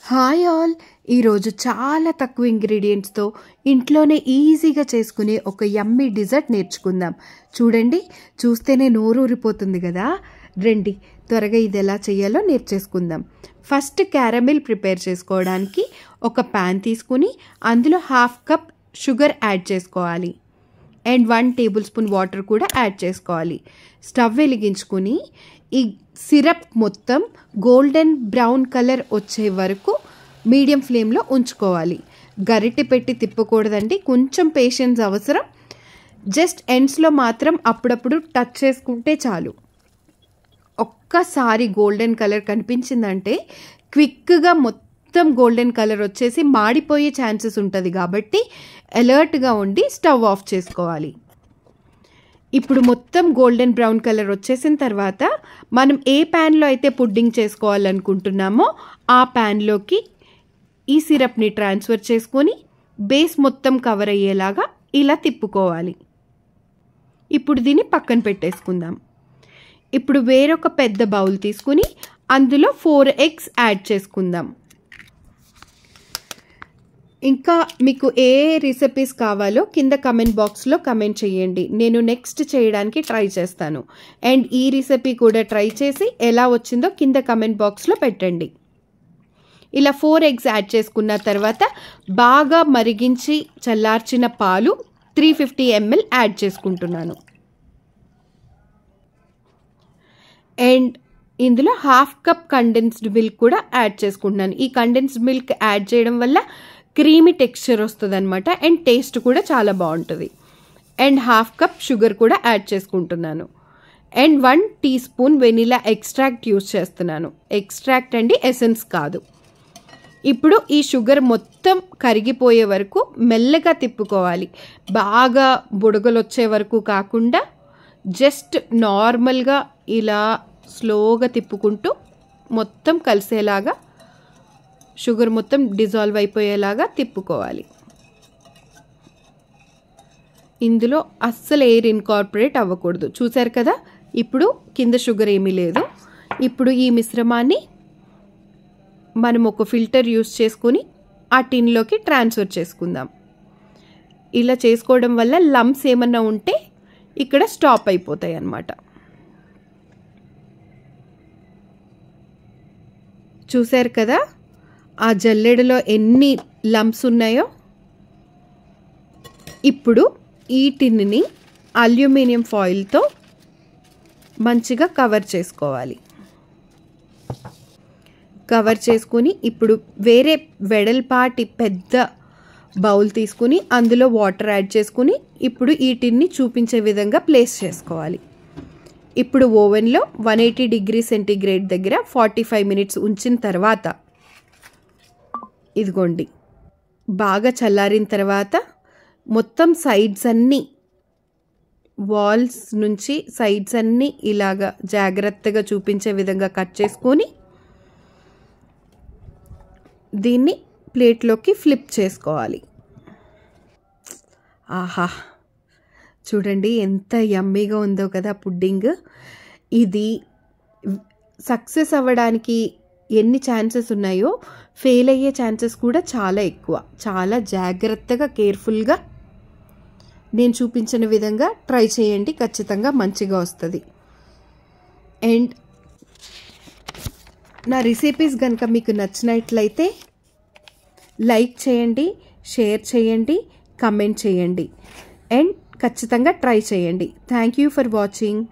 Hi all, ఈరోజు చాలా తక్కువ ఇంగ్రీడియంట్స్తో ఇంట్లోనే ఈజీగా చేసుకునే ఒక యమ్మీ డిజర్ట్ నేర్చుకుందాం. చూడండి, చూస్తేనే నోరూరిపోతుంది కదా. రండి, త్వరగా ఇది ఎలా చేయాలో నేర్చేసుకుందాం. ఫస్ట్ క్యారమిల్ ప్రిపేర్ చేసుకోవడానికి ఒక ప్యాన్ తీసుకుని అందులో 1/2 కప్ షుగర్ యాడ్ చేసుకోవాలి అండ్ 1 టేబుల్ స్పూన్ వాటర్ కూడా యాడ్ చేసుకోవాలి. స్టవ్ వెలిగించుకుని ఈ సిరప్ మొత్తం గోల్డెన్ బ్రౌన్ కలర్ వచ్చే వరకు మీడియం ఫ్లేమ్లో ఉంచుకోవాలి. గరిటె పెట్టి తిప్పకూడదండి, కొంచెం పేషెన్స్ అవసరం. జస్ట్ ఎండ్స్లో మాత్రం అప్పుడప్పుడు టచ్ చేసుకుంటే చాలు. ఒక్కసారి గోల్డెన్ కలర్ కనిపించిందంటే క్విక్గా మొత్తం గోల్డెన్ కలర్ వచ్చేసి మాడిపోయే ఛాన్సెస్ ఉంటుంది, కాబట్టి అలర్ట్గా ఉండి స్టవ్ ఆఫ్ చేసుకోవాలి. ఇప్పుడు మొత్తం గోల్డెన్ బ్రౌన్ కలర్ వచ్చేసిన తర్వాత మనం ఏ ప్యాన్లో అయితే పుడ్డింగ్ చేసుకోవాలనుకుంటున్నామో ఆ ప్యాన్లోకి ఈ సిరప్ని ట్రాన్స్ఫర్ చేసుకొని బేస్ మొత్తం కవర్ అయ్యేలాగా ఇలా తిప్పుకోవాలి. ఇప్పుడు దీన్ని పక్కన పెట్టేసుకుందాం. ఇప్పుడు వేరొక పెద్ద బౌల్ తీసుకుని అందులో 4 eggs యాడ్ చేసుకుందాం. ఇంకా మీకు ఏ రెసిపీస్ కావాలో కింద కమెంట్ బాక్స్లో కమెంట్ చేయండి, నేను నెక్స్ట్ చేయడానికి ట్రై చేస్తాను. అండ్ ఈ రెసిపీ కూడా ట్రై చేసి ఎలా వచ్చిందో కింద కమెంట్ బాక్స్లో పెట్టండి. ఇలా 4 eggs యాడ్ చేసుకున్న తర్వాత బాగా మరిగించి చల్లార్చిన పాలు 350 ml యాడ్ చేసుకుంటున్నాను. అండ్ ఇందులో 1/2 కప్ కండెన్స్డ్ మిల్క్ కూడా యాడ్ చేసుకుంటున్నాను. ఈ కండెన్స్డ్ మిల్క్ యాడ్ చేయడం వల్ల క్రీమీ టెక్స్చర్ వస్తుంది అనమాట, అండ్ టేస్ట్ కూడా చాలా బాగుంటుంది. అండ్ 1/2 కప్ షుగర్ కూడా యాడ్ చేసుకుంటున్నాను. And 1 teaspoon vanilla extract use చేస్తున్నాను. ఎక్స్ట్రాక్ట్ అండి, ఎసెన్స్ కాదు. ఇప్పుడు ఈ షుగర్ మొత్తం కరిగిపోయే వరకు మెల్లగా తిప్పుకోవాలి. బాగా బుడగలు వచ్చే వరకు కాకుండా జస్ట్ నార్మల్గా ఇలా స్లోగా తిప్పుకుంటూ మొత్తం కలిసేలాగా, షుగర్ మొత్తం డిజాల్వ్ అయిపోయేలాగా తిప్పుకోవాలి. ఇందులో అస్సలు ఎయిర్ ఇన్కార్పొరేట్ అవ్వకూడదు. చూసారు కదా, ఇప్పుడు కింద షుగర్ ఏమీ లేదు. ఇప్పుడు ఈ మిశ్రమాన్ని మనం ఒక ఫిల్టర్ యూస్ చేసుకొని ఆ టిన్లోకి ట్రాన్స్ఫర్ చేసుకుందాం. ఇలా చేసుకోవడం వల్ల లంప్స్ ఏమన్నా ఉంటే ఇక్కడ స్టాప్ అయిపోతాయి అన్నమాట. చూసారు కదా ఆ జల్లెడలో ఎన్ని లంప్స్ ఉన్నాయో. ఇప్పుడు ఈ టిన్ని అల్యూమినియం ఫాయిల్తో మంచిగా కవర్ చేసుకోవాలి. కవర్ చేసుకుని ఇప్పుడు వేరే వెడల్పాటి పెద్ద బౌల్ తీసుకుని అందులో వాటర్ యాడ్ చేసుకుని ఇప్పుడు ఈ టిన్ని చూపించే విధంగా ప్లేస్ చేసుకోవాలి. ఇప్పుడు ఓవెన్లో 180 డిగ్రీ సెంటీగ్రేడ్ దగ్గర 45 minutes ఉంచిన తర్వాత ఇదిగోండి, బాగా చల్లారిన తర్వాత మొత్తం సైడ్స్ అన్నీ, వాల్స్ నుంచి సైడ్స్ అన్నీ ఇలాగా జాగ్రత్తగా చూపించే విధంగా కట్ చేసుకొని దీన్ని ప్లేట్లోకి ఫ్లిప్ చేసుకోవాలి. ఆహా, చూడండి ఎంత యమ్మీగా ఉందో కదా పుడ్డింగ్. ఇది సక్సెస్ అవ్వడానికి ఎన్ని ఛాన్సెస్ ఉన్నాయో ఫెయిల్ అయ్యే ఛాన్సెస్ కూడా చాలా ఎక్కువ. చాలా జాగ్రత్తగా కేర్ఫుల్గా నేను చూపించిన విధంగా ట్రై చేయండి, ఖచ్చితంగా మంచిగా వస్తుంది. అండ్ నా రెసిపీస్ కనుక మీకు నచ్చినట్లయితే లైక్ చేయండి, షేర్ చేయండి, కమెంట్ చేయండి అండ్ ఖచ్చితంగా ట్రై చేయండి. Thank you for watching.